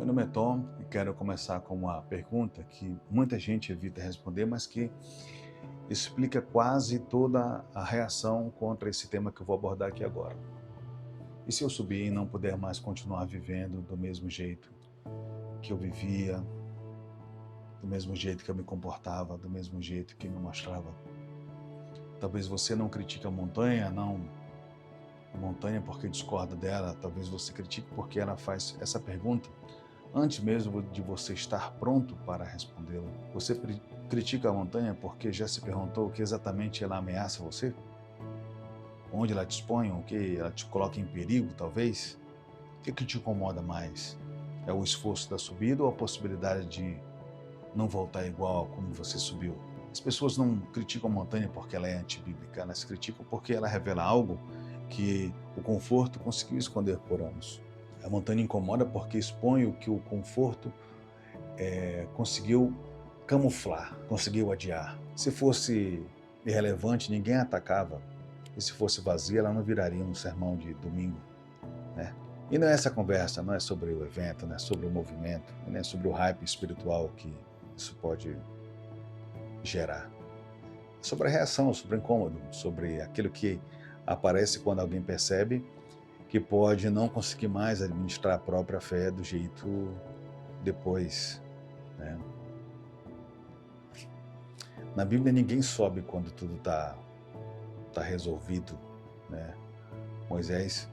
Meu nome é Tom e quero começar com uma pergunta que muita gente evita responder, mas que explica quase toda a reação contra esse tema que eu vou abordar aqui agora. E se eu subir e não puder mais continuar vivendo do mesmo jeito que eu vivia, do mesmo jeito que eu me comportava, do mesmo jeito que me mostrava? Talvez você não critique a montanha, não a montanha porque discorda dela, talvez você critique porque ela faz essa pergunta antes mesmo de você estar pronto para respondê-la. Você critica a montanha porque já se perguntou o que exatamente ela ameaça você? Onde ela te expõe? O que ela te coloca em perigo, talvez? O que te incomoda mais? É o esforço da subida ou a possibilidade de não voltar igual a como você subiu? As pessoas não criticam a montanha porque ela é antibíblica, elas criticam porque ela revela algo que o conforto conseguiu esconder por anos. A montanha incomoda porque expõe o que o conforto conseguiu camuflar, conseguiu adiar. Se fosse irrelevante, ninguém atacava. E se fosse vazia, ela não viraria um sermão de domingo, né? E não é essa conversa, não é sobre o evento, não é sobre o movimento, não é sobre o hype espiritual que isso pode gerar. É sobre a reação, sobre o incômodo, sobre aquilo que aparece quando alguém percebe que pode não conseguir mais administrar a própria fé do jeito depois, né? Na Bíblia ninguém sobe quando tudo tá resolvido, né? Moisés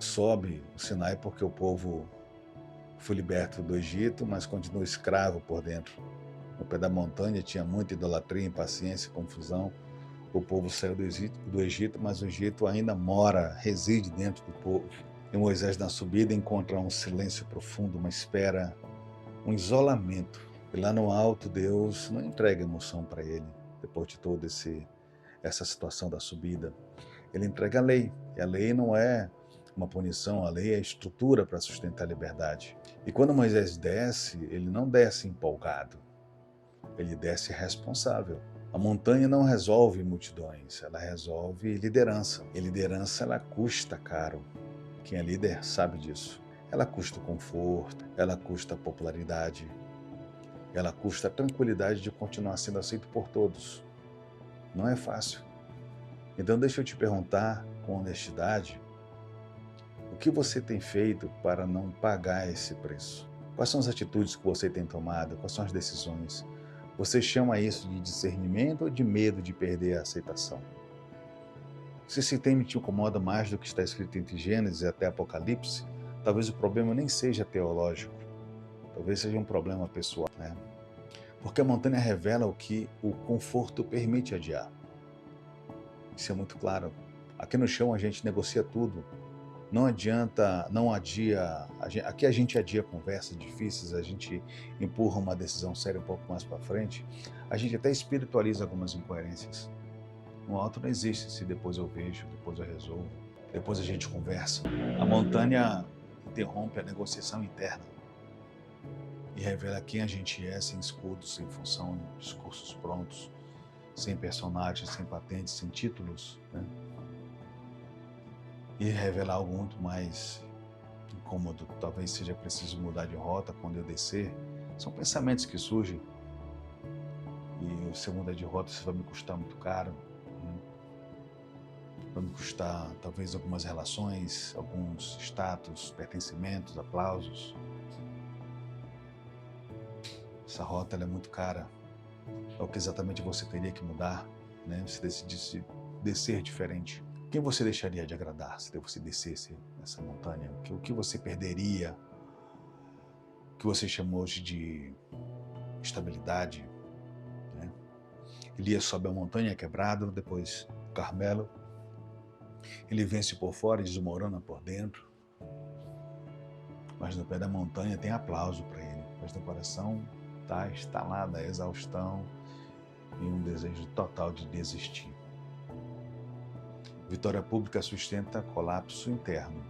sobe o Sinai porque o povo foi liberto do Egito, mas continua escravo por dentro. No pé da montanha tinha muita idolatria, impaciência, confusão. O povo saiu do Egito, mas o Egito ainda mora, reside dentro do povo. E Moisés, na subida, encontra um silêncio profundo, uma espera, um isolamento. E lá no alto, Deus não entrega emoção para ele, depois de toda essa situação da subida. Ele entrega a lei, e a lei não é uma punição, a lei é a estrutura para sustentar a liberdade. E quando Moisés desce, ele não desce empolgado, ele desce responsável. A montanha não resolve multidões, ela resolve liderança. E liderança, ela custa caro. Quem é líder sabe disso. Ela custa o conforto, ela custa a popularidade, ela custa a tranquilidade de continuar sendo aceito por todos. Não é fácil. Então deixa eu te perguntar com honestidade, o que você tem feito para não pagar esse preço? Quais são as atitudes que você tem tomado? Quais são as decisões? Você chama isso de discernimento ou de medo de perder a aceitação? Se esse tema te incomoda mais do que está escrito entre Gênesis até Apocalipse, talvez o problema nem seja teológico, talvez seja um problema pessoal, né? Porque a montanha revela o que o conforto permite adiar. Isso é muito claro. Aqui no chão a gente negocia tudo. Não adianta, não adia. Aqui a gente adia conversas difíceis, a gente empurra uma decisão séria um pouco mais para frente. A gente até espiritualiza algumas incoerências. No alto não existe se depois eu vejo, depois eu resolvo, depois a gente conversa. A montanha interrompe a negociação interna e revela quem a gente é sem escudos, sem função, discursos prontos, sem personagens, sem patentes, sem títulos, né? E revela algo muito mais incômodo. Talvez seja preciso mudar de rota quando eu descer. São pensamentos que surgem e se eu mudar de rota isso vai me custar muito caro, né? Vai me custar talvez algumas relações, alguns status, pertencimentos, aplausos. Essa rota ela é muito cara. É o que exatamente você teria que mudar, né? Se decidisse descer diferente. Quem você deixaria de agradar se você descesse essa montanha? O que você perderia? O que você chamou hoje de estabilidade, né? Elias sobe a montanha quebrado, depois Carmelo. Ele vence por fora e desmorona por dentro. Mas no pé da montanha tem aplauso para ele. Mas no coração está instalada a exaustão e um desejo total de desistir. Vitória pública sustenta colapso interno,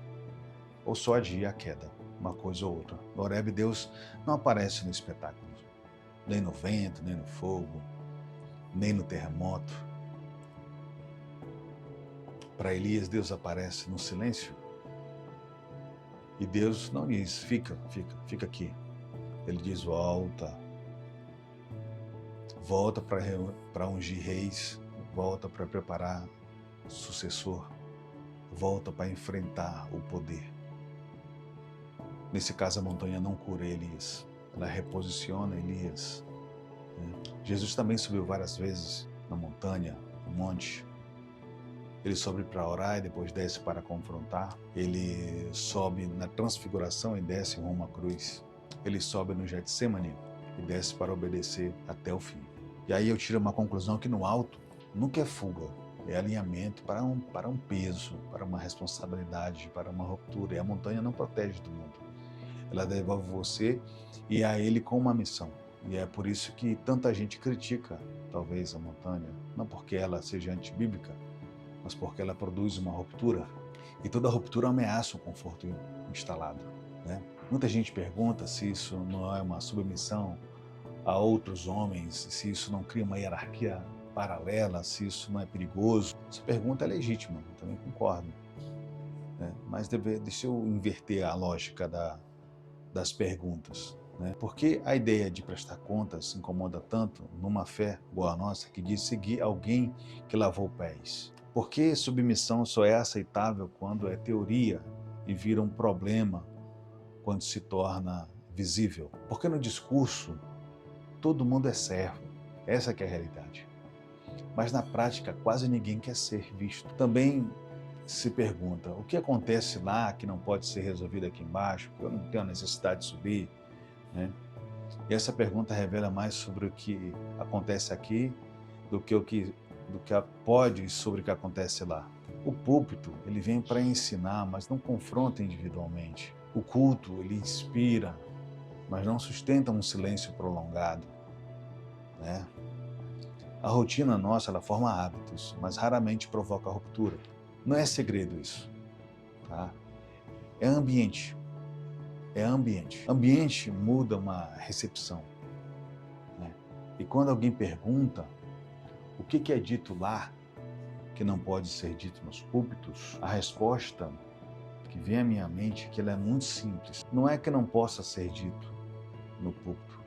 ou só adia a queda, uma coisa ou outra. No Horebe, Deus não aparece no espetáculo, nem no vento, nem no fogo, nem no terremoto. Para Elias, Deus aparece no silêncio, E Deus não diz, fica aqui. Ele diz, volta para ungir reis, volta para preparar sucessor, volta para enfrentar o poder. Nesse caso, a montanha não cura Elias, ela reposiciona Elias. Jesus também subiu várias vezes na montanha, no monte. Ele sobe para orar e depois desce para confrontar. Ele sobe na transfiguração e desce rumo à cruz. Ele sobe no Getsêmani e desce para obedecer até o fim. E aí eu tiro uma conclusão que no alto nunca é fuga, é alinhamento para um peso, para uma responsabilidade, para uma ruptura. E a montanha não protege do mundo. Ela devolve você e a ele com uma missão. E é por isso que tanta gente critica, talvez, a montanha, não porque ela seja antibíblica, mas porque ela produz uma ruptura. E toda ruptura ameaça o conforto instalado, né? Muita gente pergunta se isso não é uma submissão a outros homens, se isso não cria uma hierarquia paralela, se isso não é perigoso. Essa pergunta é legítima, eu também concordo, né? Mas deixa eu inverter a lógica das perguntas, né? Por que a ideia de prestar contas incomoda tanto numa fé igual a nossa, que diz seguir alguém que lavou pés? Por que submissão só é aceitável quando é teoria e vira um problema quando se torna visível? Porque no discurso todo mundo é servo, essa que é a realidade. Mas na prática quase ninguém quer ser visto. Também se pergunta, o que acontece lá que não pode ser resolvido aqui embaixo? Porque eu não tenho a necessidade de subir, né? E essa pergunta revela mais sobre o que acontece aqui do que pode sobre o que acontece lá. O púlpito, ele vem para ensinar, mas não confronta individualmente. O culto, ele inspira, mas não sustenta um silêncio prolongado, né? A rotina nossa, ela forma hábitos, mas raramente provoca ruptura. Não é segredo isso, tá? É ambiente. É ambiente. Ambiente muda uma recepção, né? E quando alguém pergunta o que é dito lá que não pode ser dito nos púlpitos, a resposta que vem à minha mente é que ela é muito simples. Não é que não possa ser dito no púlpito,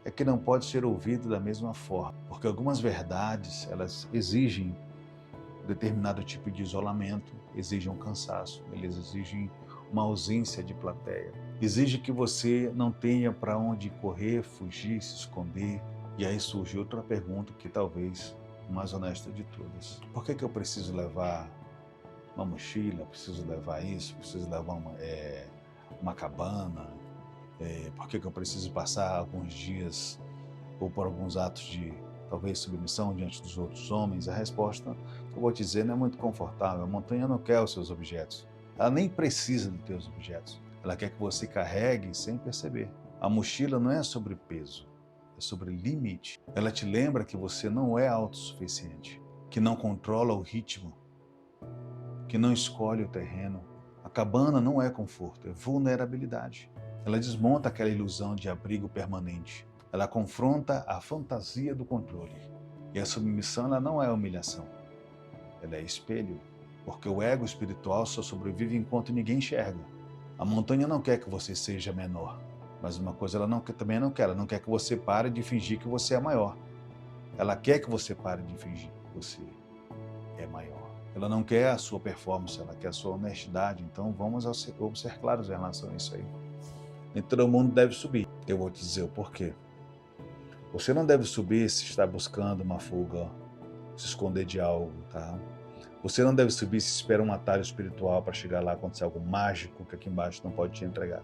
é que não pode ser ouvido da mesma forma, porque algumas verdades, elas exigem determinado tipo de isolamento, exigem um cansaço, eles exigem uma ausência de plateia, exige que você não tenha para onde correr, fugir, se esconder. E aí surge outra pergunta que talvez mais honesta de todas. Por que eu preciso levar uma mochila, preciso levar isso, preciso levar uma cabana? Por que eu preciso passar alguns dias ou por alguns atos de talvez submissão diante dos outros homens? A resposta que eu vou te dizer não é muito confortável. A montanha não quer os seus objetos. Ela nem precisa dos teus objetos. Ela quer que você carregue sem perceber. A mochila não é sobre peso, é sobre limite. Ela te lembra que você não é autossuficiente, que não controla o ritmo, que não escolhe o terreno. A cabana não é conforto, é vulnerabilidade. Ela desmonta aquela ilusão de abrigo permanente. Ela confronta a fantasia do controle. E a submissão, ela não é humilhação, ela é espelho, porque o ego espiritual só sobrevive enquanto ninguém enxerga. A montanha não quer que você seja menor, mas uma coisa ela também não quer que você pare de fingir que você é maior. Ela quer que você pare de fingir que você é maior. Ela não quer a sua performance, ela quer a sua honestidade. Então vamos ser claros em relação a isso aí. Nem todo mundo deve subir. Eu vou te dizer o porquê. Você não deve subir se está buscando uma fuga, se esconder de algo, tá? Você não deve subir se espera um atalho espiritual para chegar lá acontecer algo mágico que aqui embaixo não pode te entregar.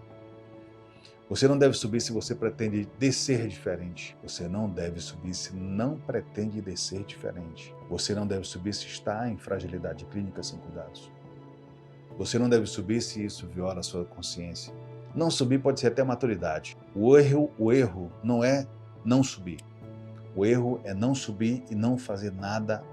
Você não deve subir se você pretende descer diferente. Você não deve subir se não pretende descer diferente. Você não deve subir se está em fragilidade clínica sem cuidados. Você não deve subir se isso viola a sua consciência. Não subir pode ser até maturidade. O erro não é não subir. O erro é não subir e não fazer nada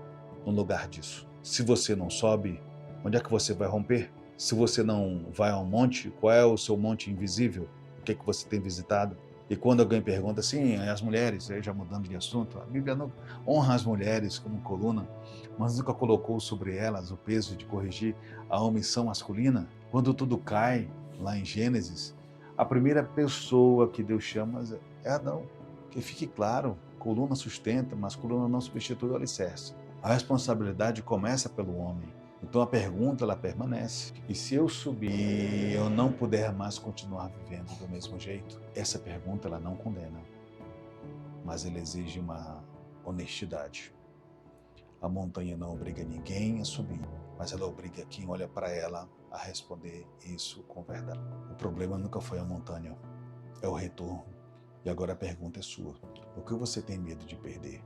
no lugar disso. Se você não sobe, onde é que você vai romper? Se você não vai ao monte, qual é o seu monte invisível? O que é que você tem visitado? E quando alguém pergunta assim, as mulheres, aí já mudando de assunto, a Bíblia não honra as mulheres como coluna, mas nunca colocou sobre elas o peso de corrigir a omissão masculina. Quando tudo cai, lá em Gênesis, a primeira pessoa que Deus chama é Adão. Que fique claro, coluna sustenta, mas coluna não substitui o alicerce. A responsabilidade começa pelo homem. Então a pergunta, ela permanece. E se eu subir e eu não puder mais continuar vivendo do mesmo jeito? Essa pergunta, ela não condena, mas ela exige uma honestidade. A montanha não obriga ninguém a subir, mas ela obriga quem olha para ela a responder isso com verdade. O problema nunca foi a montanha, é o retorno. E agora a pergunta é sua. O que você tem medo de perder?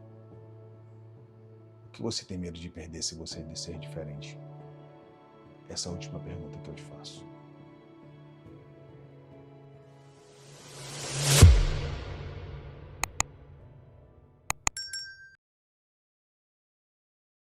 O que você tem medo de perder se você ser diferente? Essa é a última pergunta que eu te faço.